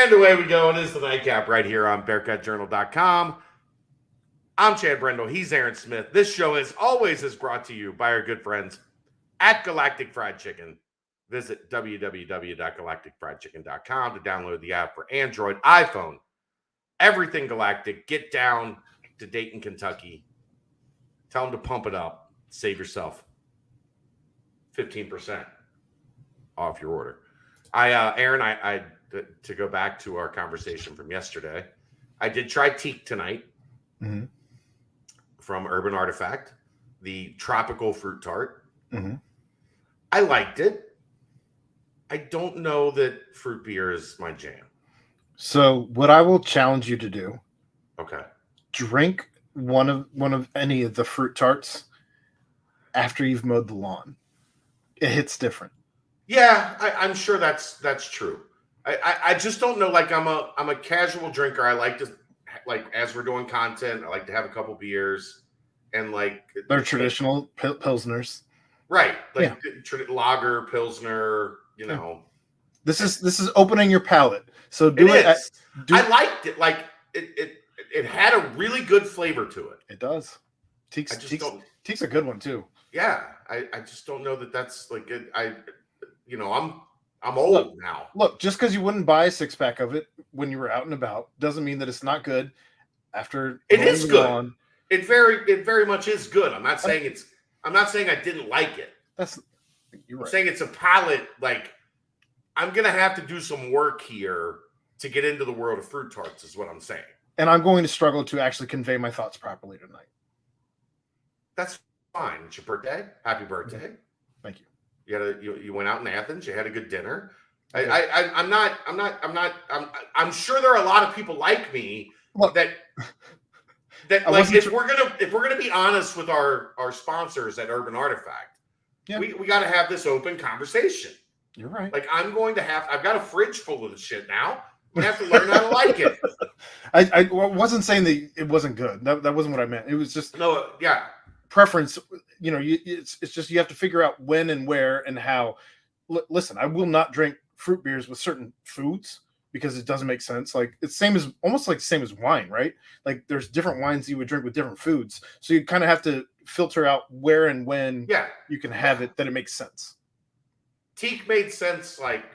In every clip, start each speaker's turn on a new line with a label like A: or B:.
A: And away we go. It is the Nightcap right here on BearcatJournal.com. I'm Chad Brendel. He's Aaron Smith. This show, as always, is brought to you by our good friends at Galactic Fried Chicken. Visit www.galacticfriedchicken.com to download the app for Android, iPhone, everything Galactic. Get down to Dayton, Kentucky. Tell them to pump it up. Save yourself 15% off your order. Aaron, to go back to our conversation from yesterday, I did try teak tonight from Urban Artifact, the tropical fruit tart. I liked it. I don't know that fruit beer is my jam.
B: So what I will challenge you to do, drink one of any of the fruit tarts after you've mowed the lawn. It hits different.
A: Yeah, I'm sure that's true. I just don't know. Like I'm a casual drinker. I like to, like, as we're doing content, I like to have a couple beers and like
B: they're traditional pilsners,
A: right? Like lager, pilsner. You know,
B: this is opening your palate. So do it.
A: I liked it. Like it had a really good flavor to it.
B: It does. Teak's a good one too.
A: Yeah, I just don't know that that's like it. I'm old now.
B: Look, just because you wouldn't buy a 6-pack of it when you were out and about doesn't mean that it's not good. After
A: it is good. It very much is good. I'm not saying I didn't like it.
B: You're right.
A: I'm saying it's a palate. Like I'm gonna have to do some work here to get into the world of fruit tarts. Is what I'm saying.
B: And I'm going to struggle to actually convey my thoughts properly tonight.
A: That's fine. It's your birthday. Happy birthday.
B: Thank you.
A: You went out in Athens. You had a good dinner. I'm I'm sure there are a lot of people like me that like if we're gonna be honest with our sponsors at Urban Artifact, we got to have this open conversation.
B: You're right.
A: Like I've got a fridge full of the shit now. I'm gonna have to learn how to like it.
B: I wasn't saying that it wasn't good. That wasn't what I meant. It was just preference. You know, it's just you have to figure out when and where and how. Listen, I will not drink fruit beers with certain foods because it doesn't make sense. Like it's almost like the same as wine, right? Like there's different wines you would drink with different foods, so you kind of have to filter out where and when you can have it that it makes sense.
A: Teak made sense, like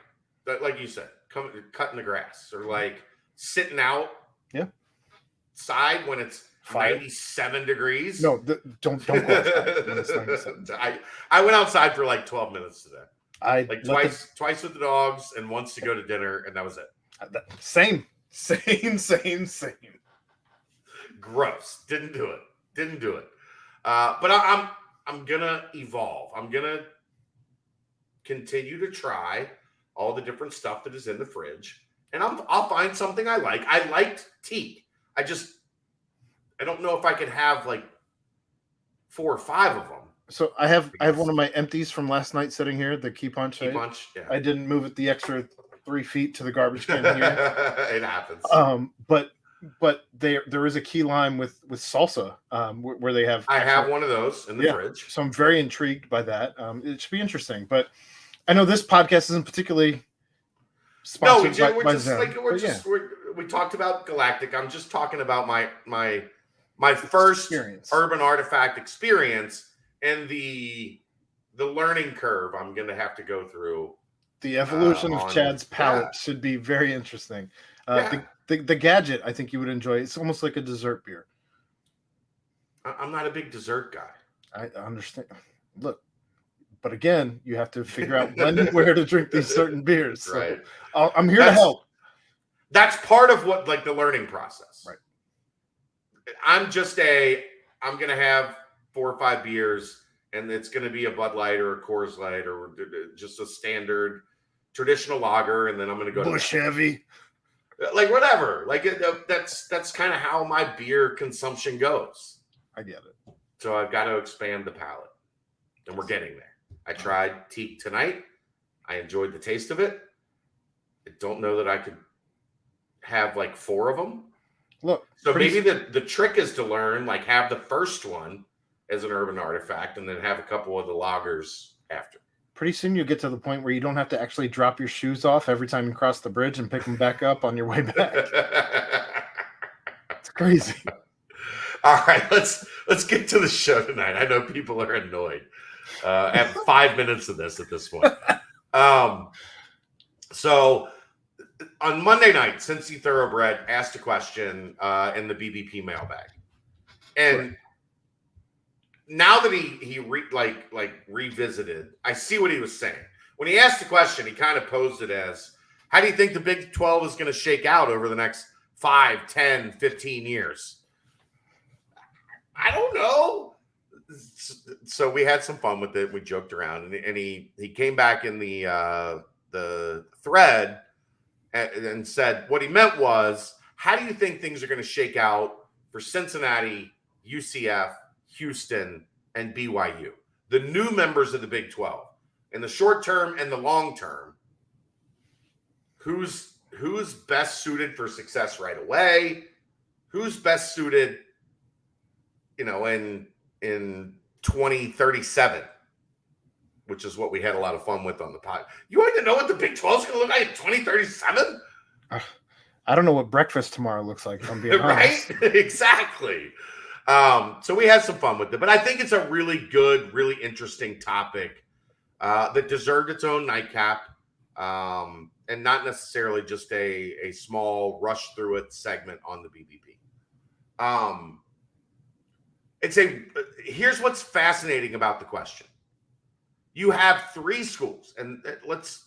A: you said, cutting the grass or like sitting out side when it's 97 degrees.
B: No, don't go outside when it's 97.
A: I went outside for like 12 minutes today. Twice with the dogs and once to go to dinner, and that was it.
B: Same.
A: Gross. Didn't do it. But I'm gonna evolve. I'm gonna continue to try all the different stuff that is in the fridge, and I'll find something I like. I liked teak. I don't know if I could have like 4 or 5 of them.
B: So I have one of my empties from last night sitting here, the key punch. I didn't move it the extra 3 feet to the garbage can here.
A: It happens.
B: But there is a key lime with salsa where they have.
A: I have one of those in the fridge.
B: So I'm very intrigued by that. It should be interesting. But I know this podcast isn't particularly sponsored
A: we talked about Galactic. I'm just talking about my first experience. Urban Artifact experience and the learning curve I'm going to have to go through.
B: The evolution of Chad's palate should be very interesting. The gadget, I think you would enjoy. It's almost like a dessert beer.
A: I'm not a big dessert guy.
B: I understand. Look, but again, you have to figure out when and where to drink these certain beers. So
A: right.
B: I'm here to help.
A: That's part of what, like, the learning process.
B: Right.
A: I'm going to have 4 or 5 beers, and it's going to be a Bud Light or a Coors Light or just a standard traditional lager, and then I'm going to go
B: Bush Heavy.
A: Like, whatever. Like, that's kind of how my beer consumption goes.
B: I get it.
A: So I've got to expand the palate, and we're getting there. I tried teak tonight. I enjoyed the taste of it. I don't know that I could have like 4 of them.
B: Look,
A: so maybe the trick is to learn, like, have the first one as an Urban Artifact and then have a couple of the lagers after.
B: Pretty soon you'll get to the point where you don't have to actually drop your shoes off every time you cross the bridge and pick them back up on your way back. It's crazy.
A: All right, let's get to the show tonight. I know people are annoyed at 5 minutes of this at this point. So on Monday night, Cincy Thoroughbred asked a question in the BBP mailbag, and now that he revisited, I see what he was saying. When he asked the question, he kind of posed it as, how do you think the Big 12 is going to shake out over the next 5, 10, 15 years? I don't know. So we had some fun with it. We joked around, and he came back in the thread and said what he meant was, how do you think things are going to shake out for Cincinnati, UCF, Houston, and BYU, the new members of the Big 12, in the short term and the long term? Who's best suited for success right away? Who's best suited, in 2037, which is what we had a lot of fun with on the pod. You want to know what the Big 12 is going to look like in 2037?
B: I don't know what breakfast tomorrow looks like, if I'm being honest.
A: Right? Exactly. So we had some fun with it, but I think it's a really good, really interesting topic that deserved its own nightcap, and not necessarily just a small rush through it segment on the BBP. Here's what's fascinating about the question. You have 3 schools, and let's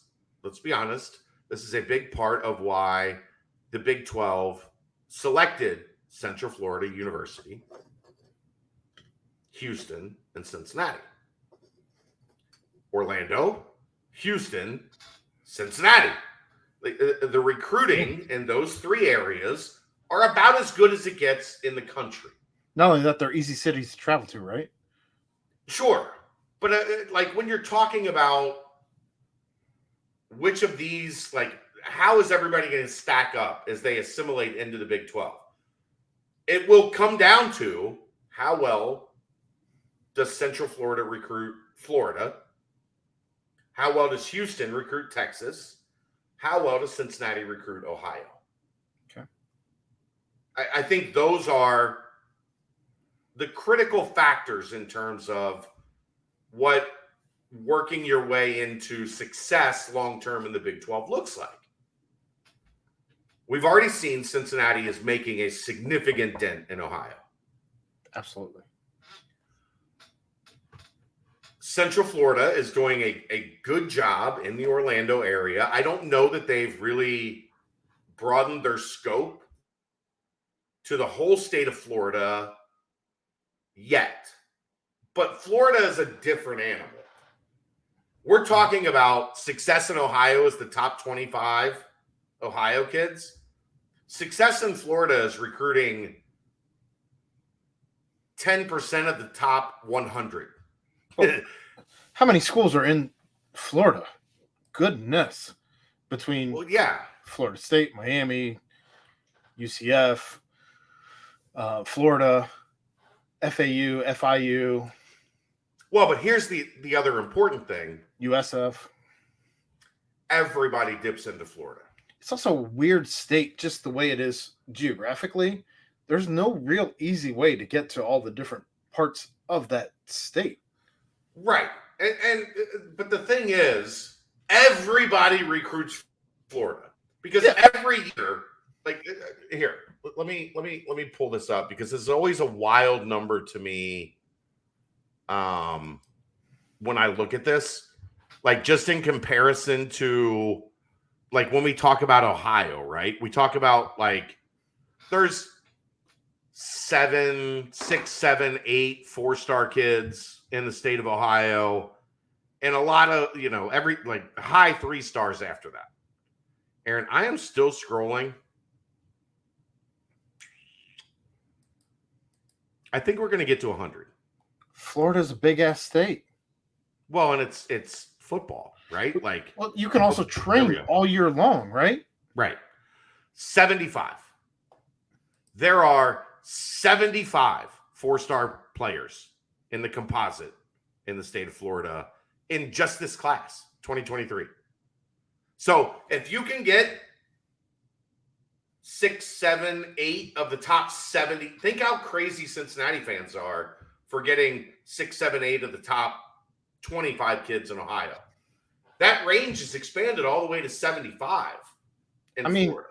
A: be honest, this is a big part of why the Big 12 selected Central Florida University, Houston, and Cincinnati. Orlando, Houston, Cincinnati. The recruiting in those 3 areas are about as good as it gets in the country.
B: Not only that, they're easy cities to travel to, right?
A: Sure. But when you're talking about which of these, how is everybody going to stack up as they assimilate into the Big 12? It will come down to how well does Central Florida recruit Florida? How well does Houston recruit Texas? How well does Cincinnati recruit Ohio?
B: Okay.
A: I think those are the critical factors in terms of what working your way into success long-term in the Big 12 looks like. We've already seen Cincinnati is making a significant dent in Ohio.
B: Absolutely.
A: Central Florida is doing a good job in the Orlando area. I don't know that they've really broadened their scope to the whole state of Florida yet. But Florida is a different animal. We're talking about success in Ohio as the top 25 Ohio kids. Success in Florida is recruiting 10% of the top 100.
B: Well, how many schools are in Florida? Goodness. Between Florida State, Miami, UCF, Florida, FAU, FIU.
A: Well, but here's the other important thing.
B: USF.
A: Everybody dips into Florida.
B: It's also a weird state, just the way it is geographically. There's no real easy way to get to all the different parts of that state.
A: Right. But the thing is, everybody recruits Florida because every year, here, let me pull this up because there's always a wild number to me when I look at this, just in comparison to when we talk about Ohio, right? We talk about there's 6, 7, 8 4-star kids in the state of Ohio, and a lot of every high 3 stars after that. Aaron, I am still scrolling. I think we're going to get to 100.
B: Florida's a big ass state.
A: Well, and it's football, right?
B: Well, you can also train all year long, right?
A: Right. 75. There are 75 4-star players in the composite in the state of Florida in just this class, 2023. So if you can get 6, 7, 8 of the top 70, think how crazy Cincinnati fans are for getting 6, 7, 8 of the top 25 kids in Ohio. That range is expanded all the way to 75 in Florida.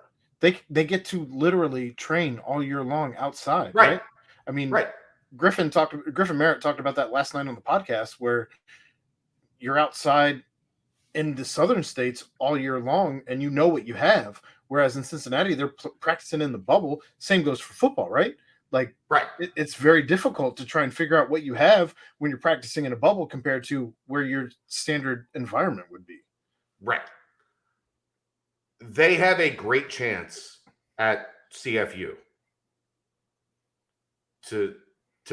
B: They get to literally train all year long outside, right? I mean,
A: right.
B: Griffin Merritt talked about that last night on the podcast, where you're outside in the southern states all year long and you know what you have. Whereas in Cincinnati, they're practicing in the bubble. Same goes for football, right? Like, it's very difficult to try and figure out what you have when you're practicing in a bubble compared to where your standard environment would be.
A: Right. They have a great chance at CFU to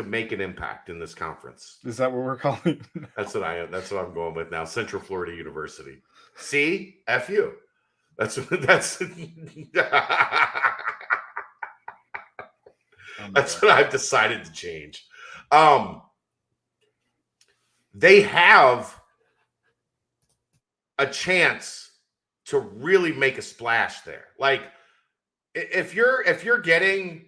A: make an impact in this conference.
B: Is that what we're calling?
A: That's what I'm going with now. Central Florida University. CFU. That's that's what I've decided to change. They have a chance to really make a splash there. Like, if you're getting,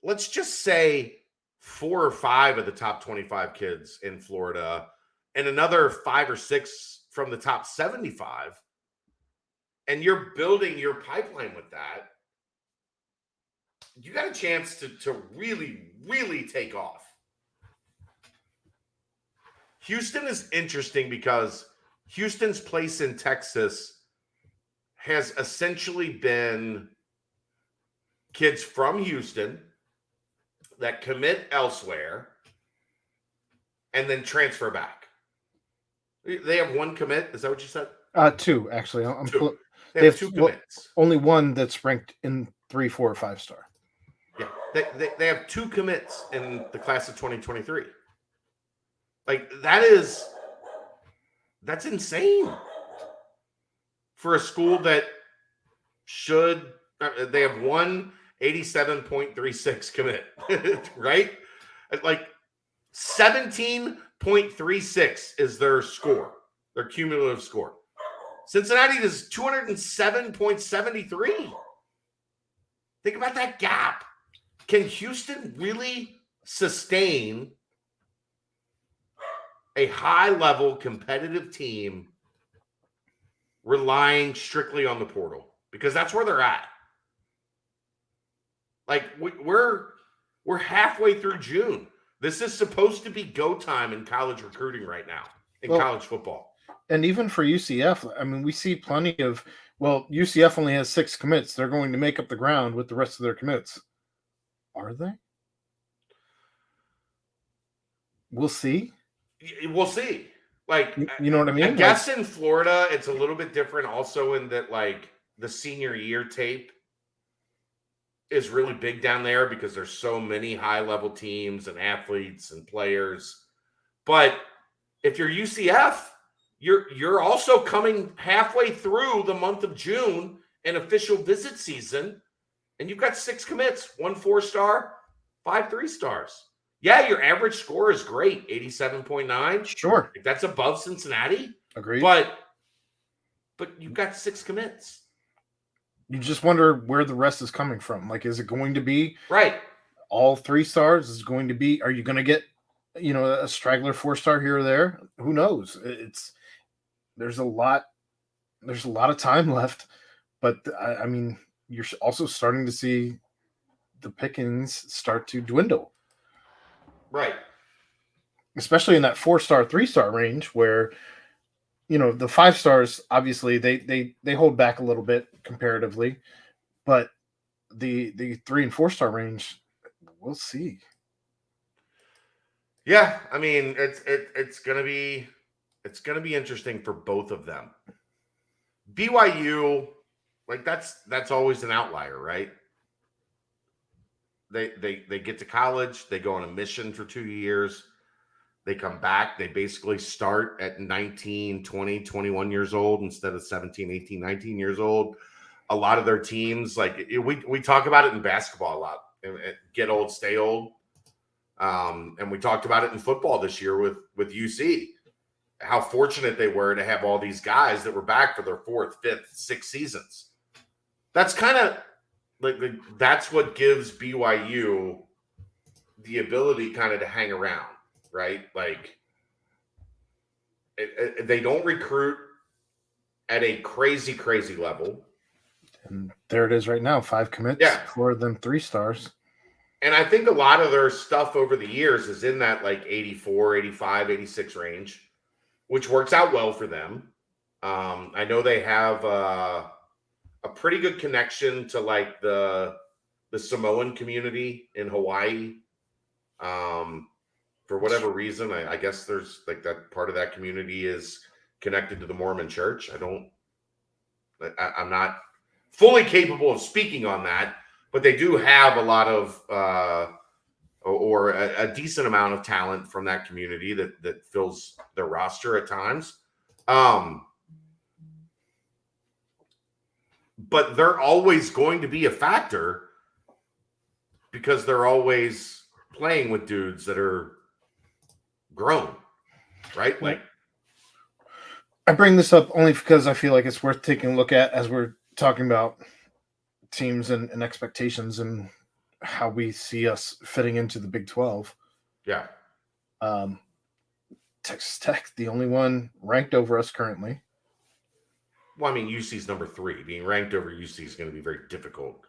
A: let's just say, 4 or 5 of the top 25 kids in Florida and another 5 or 6 from the top 75, and you're building your pipeline with that, you got a chance to really, really take off. Houston is interesting because Houston's place in Texas has essentially been kids from Houston that commit elsewhere and then transfer back. They have 1 commit. Is that what you said?
B: 2, actually.
A: 2. They have 2 commits.
B: Only 1 that's ranked in 3, 4, or 5 star.
A: Yeah, they have 2 commits in the class of 2023. Like, that's insane for a school that should. They have 1 87.36 commit, right? Like, 17.36 is their score, their cumulative score. Cincinnati is 207.73. Think about that gap. Can Houston really sustain a high-level competitive team relying strictly on the portal? Because that's where they're at. Like, we're halfway through June. This is supposed to be go time in college recruiting right now, in college football.
B: And even for UCF, I mean, we see plenty of, UCF only has 6 commits. They're going to make up the ground with the rest of their commits. Are they? We'll see.
A: We'll see. Like,
B: you know what I mean?
A: I guess in Florida, it's a little bit different also in that, like, the senior year tape is really big down there because there's so many high-level teams and athletes and players. But if you're UCF, you're also coming halfway through the month of June and official visit season, and you've got 6 commits, 1 4-star, 5 3-stars. Yeah, your average score is great, 87.9.
B: Sure.
A: That's above Cincinnati.
B: Agreed.
A: But you've got 6 commits.
B: You just wonder where the rest is coming from. Like, is it going to be
A: right
B: all 3 stars? Is it going to be, are you going to get, a straggler 4-star here or there? Who knows? There's a lot of time left, but I mean, you're also starting to see the pickings start to dwindle.
A: Right.
B: Especially in that 4-star, 3-star range where, the 5 stars, obviously they hold back a little bit comparatively, but the 3 and 4-star range, we'll see.
A: Yeah. I mean, it's going to be interesting for both of them. BYU, like, that's always an outlier, right? They get to college, they go on a mission for 2 years, they come back, they basically start at 19, 20, 21 years old instead of 17, 18, 19 years old. A lot of their teams, like, we talk about it in basketball a lot, get old, stay old. And we talked about it in football this year with UC. how fortunate they were to have all these guys that were back for their 4th, 5th, 6th seasons. That's kind of like that's what gives BYU the ability kind of to hang around, right? Like they don't recruit at a crazy level.
B: And there it is right now, 5 commits for them 3 stars.
A: And I think a lot of their stuff over the years is in that like 84, 85, 86 range, which works out well for them. I know they have a pretty good connection to like the Samoan community in Hawaii. For whatever reason, I guess there's like that part of that community is connected to the Mormon church. I'm not fully capable of speaking on that, but they do have a lot of or a decent amount of talent from that community that fills their roster at times. But they're always going to be a factor because they're always playing with dudes that are grown, right? Like,
B: I bring this up only because I feel like it's worth taking a look at as we're talking about teams and expectations and how we see us fitting into the Big 12.
A: Yeah.
B: Texas Tech, the only one ranked over us currently.
A: Well, I mean, UC's number 3. Being ranked over UC is going to be very difficult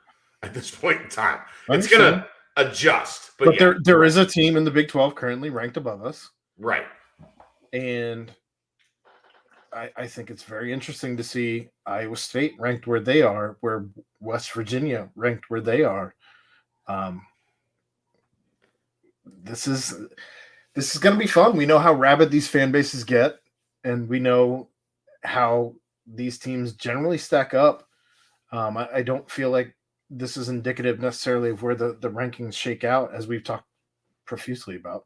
A: at this point in time. It's going to adjust. But yeah,
B: there is a team in the Big 12 currently ranked above us.
A: Right.
B: And I think it's very interesting to see Iowa State ranked where they are, where West Virginia ranked where they are. This is going to be fun. We know how rabid these fan bases get, and we know how these teams generally stack up. I don't feel like this is indicative necessarily of where the rankings shake out, as we've talked profusely about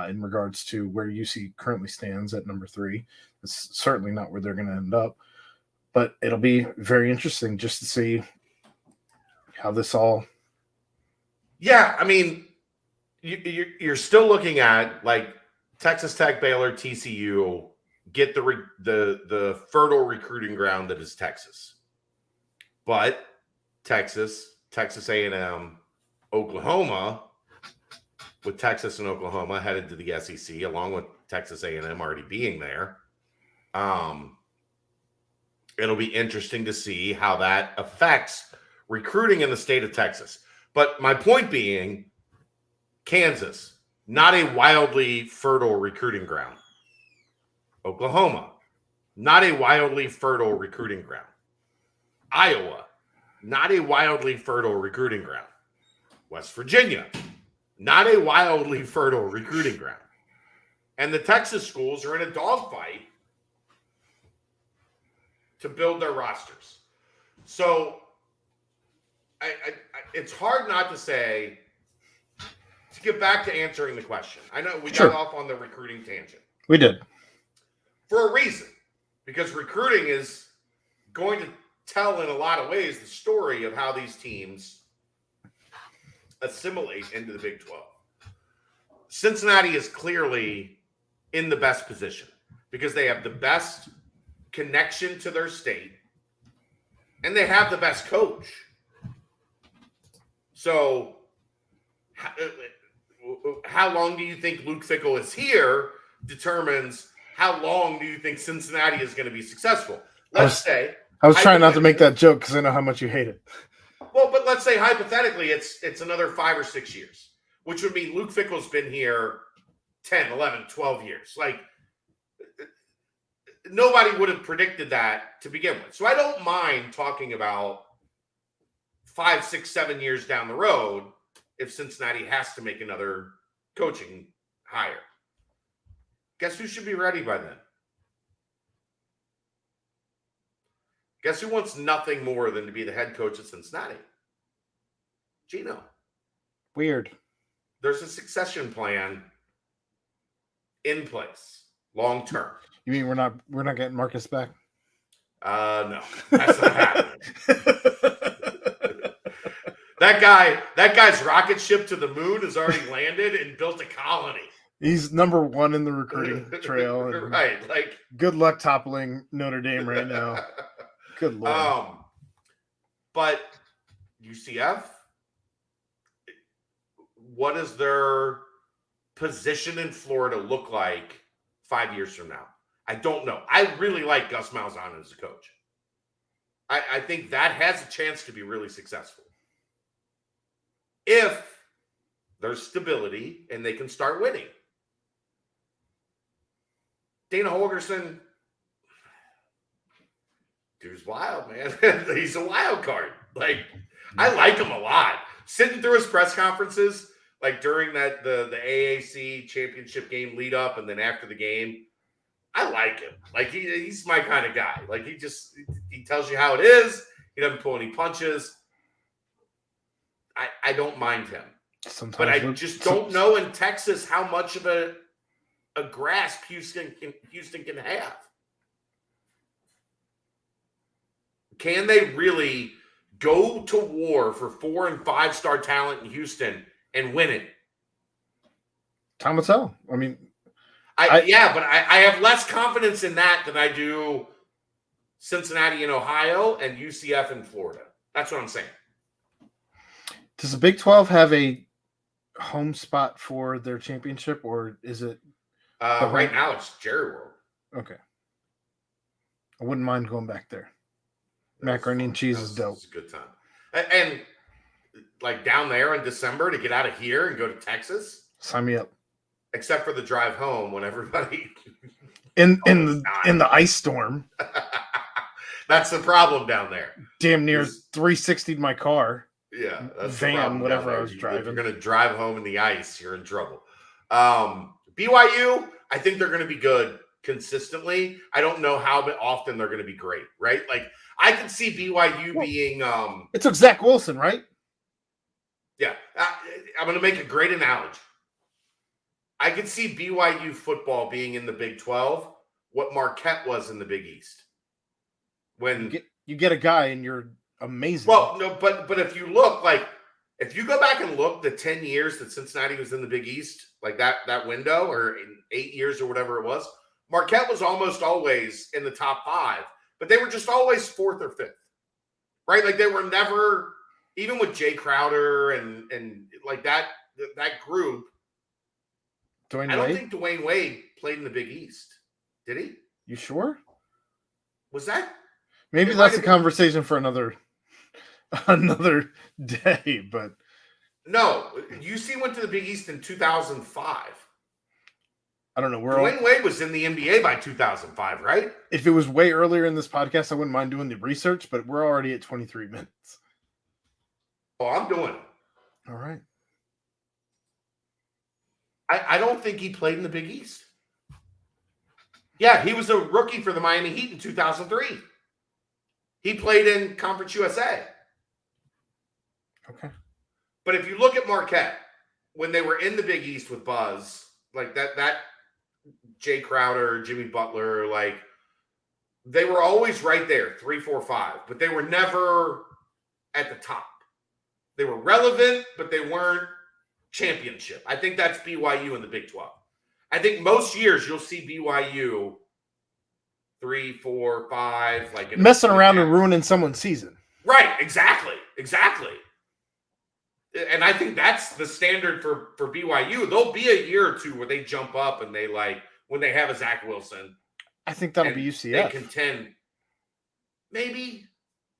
B: in regards to where UC currently stands at number 3. It's certainly not where they're going to end up, but it'll be very interesting just to see how this all.
A: Yeah, I mean, you're still looking at like Texas Tech, Baylor, TCU get the fertile recruiting ground that is Texas, but Texas A&M, Oklahoma, with Texas and Oklahoma headed to the SEC, along with Texas A&M already being there. It'll be interesting to see how that affects recruiting in the state of Texas. But my point being, Kansas, not a wildly fertile recruiting ground. Oklahoma, not a wildly fertile recruiting ground. Iowa, not a wildly fertile recruiting ground. West Virginia, not a wildly fertile recruiting ground. And the Texas schools are in a dogfight to build their rosters. So it's hard not to say, to get back to answering the question. I know we got off on the recruiting tangent.
B: We did.
A: For a reason. Because recruiting is going to tell in a lot of ways the story of how these teams assimilate into the Big 12. Cincinnati is clearly in the best position because they have the best connection to their state and they have the best coach. So how long do you think Luke Fickell is here determines how long do you think Cincinnati is going to be successful. I
B: was trying not to make that joke because I know how much you hate it.
A: Well, but let's say hypothetically it's another 5 or 6 years, which would mean Luke Fickell's been here 10, 11, 12 years. Like, nobody would have predicted that to begin with. So I don't mind talking about 5, 6, 7 years down the road if Cincinnati has to make another coaching hire. Guess who should be ready by then? Guess who wants nothing more than to be the head coach at Cincinnati? Gino.
B: Weird.
A: There's a succession plan in place, long term.
B: You mean we're not getting Marcus back?
A: No, that's not happening. That guy's rocket ship to the moon has already landed and built a colony.
B: He's number one in the recruiting trail. And
A: right. Like,
B: good luck toppling Notre Dame right now. Good Lord.
A: But UCF, what does their position in Florida look like 5 years from now? I don't know. I really like Gus Malzahn as a coach. I think that has a chance to be really successful. If there's stability and they can start winning. Dana Holgorsen, dude's wild, man. He's a wild card. Like, I like him a lot. Sitting through his press conferences, like during that the AAC championship game lead up and then after the game, I like him. Like, he's my kind of guy. Like, he tells you how it is. He doesn't pull any punches. I don't mind him.
B: Sometimes,
A: but I just don't know in Texas how much of a grasp Houston can have. Can they really go to war for 4- and 5-star talent in Houston and win it?
B: Time will tell. I mean,
A: but I have less confidence in that than I do Cincinnati in Ohio and UCF in Florida. That's what I'm saying.
B: Does the Big 12 have a home spot for their championship, or is it
A: right now it's Jerry World?
B: Okay. I wouldn't mind going back there. Macaroni and cheese is dope.
A: It's a good time. And like down there in December to get out of here and go to Texas.
B: Sign me up.
A: Except for the drive home when everybody
B: in the ice storm.
A: That's the problem down there.
B: Damn near 360'd my car.
A: Yeah, that's
B: van, whatever I was driving.
A: If you're going to drive home in the ice, you're in trouble. BYU, I think they're going to be good consistently. I don't know how often they're going to be great, right? Like, I can see BYU being
B: it took Zach Wilson, right?
A: Yeah. I'm going to make a great analogy. I could see BYU football being in the Big 12 what Marquette was in the Big East. When
B: you get a guy and you're amazing.
A: Well, no, but if you look, like, if you go back and look the 10 years that Cincinnati was in the Big East, like that window, or in 8 years or whatever it was, Marquette was almost always in the top 5, but they were just always 4th or 5th, right? Like, they were never, even with Jay Crowder and like that group. I don't think Dwayne Wade played in the Big East. Did he?
B: You sure?
A: Was that?
B: Maybe that's a conversation for another day, but
A: no, UC went to the Big East in 2005.
B: I don't know.
A: Dwayne Wade was in the NBA by 2005, right?
B: If it was way earlier in this podcast, I wouldn't mind doing the research, but we're already at 23 minutes.
A: Oh, I'm doing it.
B: All right.
A: I don't think he played in the Big East. Yeah, he was a rookie for the Miami Heat in 2003. He played in Conference USA.
B: Okay.
A: But if you look at Marquette, when they were in the Big East with Buzz, like that Jay Crowder, Jimmy Butler, like, they were always right there, 3, 4, 5, but they were never at the top. They were relevant, but they weren't championship. I think that's BYU in the Big 12. I think most years you'll see BYU 3, 4, 5, like
B: messing around and ruining someone's season.
A: Right, exactly. And I think that's the standard for BYU. There'll be a year or two where they jump up and they, like, when they have a Zach Wilson.
B: I think that'll be UCF.
A: They contend. Maybe.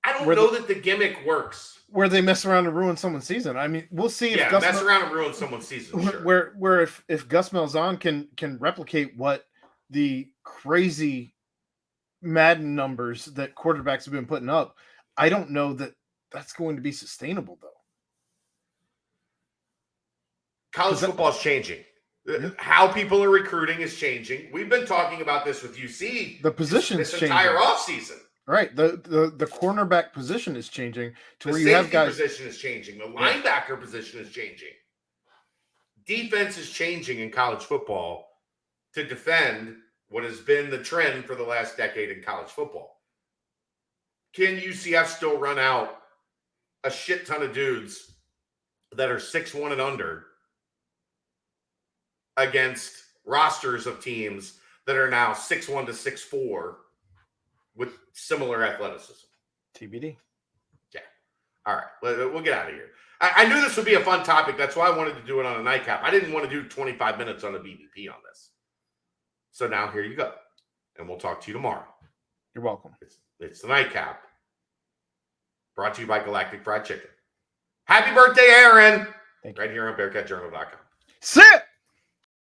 A: I don't know that the gimmick works.
B: Where they mess around and ruin someone's season. I mean, we'll see if
A: mess around and ruin someone's season. Sure.
B: Where if Gus Malzahn can replicate what the crazy Madden numbers that quarterbacks have been putting up, I don't know that that's going to be sustainable, though.
A: College football is changing. How people are recruiting is changing. We've been talking about this with UC.
B: The position's
A: this entire offseason.
B: Right. The cornerback position is changing to where you have guys.
A: The safety position is changing. The linebacker position is changing. Defense is changing in college football to defend what has been the trend for the last decade in college football. Can UCF still run out a shit ton of dudes that are 6'1" and under against rosters of teams that are now 6'1" to 6'4" with similar athleticism.
B: TBD.
A: Yeah. All right. We'll get out of here. I knew this would be a fun topic. That's why I wanted to do it on a nightcap. I didn't want to do 25 minutes on a BBP on this. So now here you go. And we'll talk to you tomorrow.
B: You're welcome.
A: It's the nightcap. Brought to you by Galactic Fried Chicken. Happy birthday, Aaron.
B: Thank you.
A: Right here on BearcatJournal.com.
B: Sit!